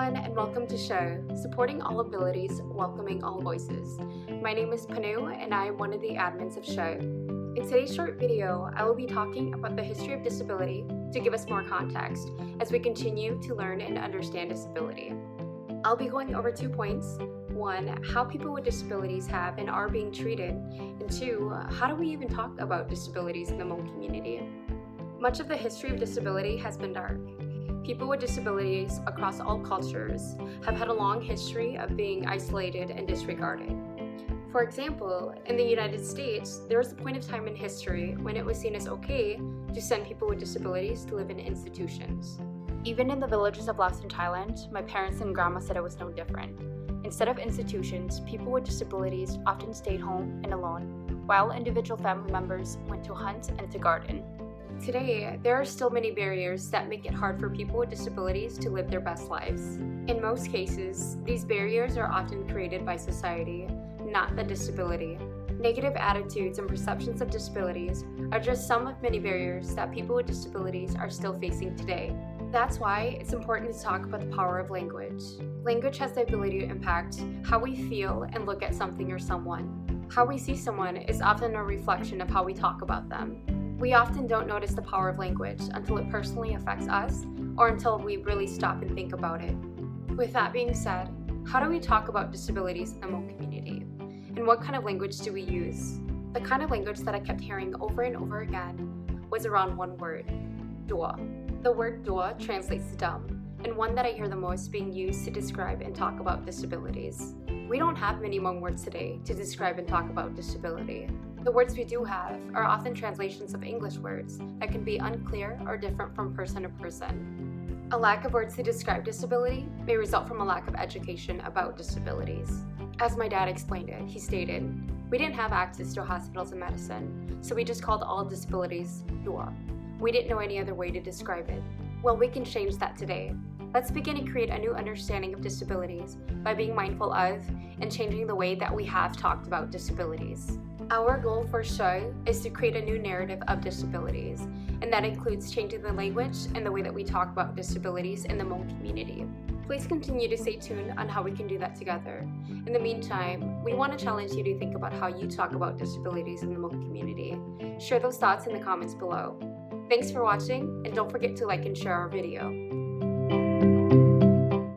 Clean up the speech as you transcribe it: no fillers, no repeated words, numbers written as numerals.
everyone, and welcome to Show, supporting all abilities, welcoming all voices. My name is Panu, and I am one of the admins of Show. In today's short video, I will be talking about the history of disability to give us more context as we continue to learn and understand disability. I'll be going over 2 points. 1, how people with disabilities have and are being treated, and 2, how do we even talk about disabilities in the Hmong community? Much of the history of disability has been dark. People with disabilities across all cultures have had a long history of being isolated and disregarded. For example, in the United States, there was a point of time in history when it was seen as okay to send people with disabilities to live in institutions. Even in the villages of Laos and Thailand, my parents and grandma said it was no different. Instead of institutions, people with disabilities often stayed home and alone, while individual family members went to hunt and to garden. Today, there are still many barriers that make it hard for people with disabilities to live their best lives. In most cases, these barriers are often created by society, not the disability. Negative attitudes and perceptions of disabilities are just some of many barriers that people with disabilities are still facing today. That's why it's important to talk about the power of language. Language has the ability to impact how we feel and look at something or someone. How we see someone is often a reflection of how we talk about them. We often don't notice the power of language until it personally affects us or until we really stop and think about it. With that being said, how do we talk about disabilities in the Hmong community? And what kind of language do we use? The kind of language that I kept hearing over and over again was around one word, dua. The word dua translates to dumb, and one that I hear the most being used to describe and talk about disabilities. We don't have many Hmong words today to describe and talk about disability. The words we do have are often translations of English words that can be unclear or different from person to person. A lack of words to describe disability may result from a lack of education about disabilities. As my dad explained it, he stated, "We didn't have access to hospitals and medicine, so we just called all disabilities dua. We didn't know any other way to describe it. Well, we can change that today. Let's begin to create a new understanding of disabilities by being mindful of and changing the way that we have talked about disabilities." Our goal for Show is to create a new narrative of disabilities, and that includes changing the language and the way that we talk about disabilities in the Hmong community. Please continue to stay tuned on how we can do that together. In the meantime, we want to challenge you to think about how you talk about disabilities in the Hmong community. Share those thoughts in the comments below. Thanks for watching, and don't forget to like and share our video.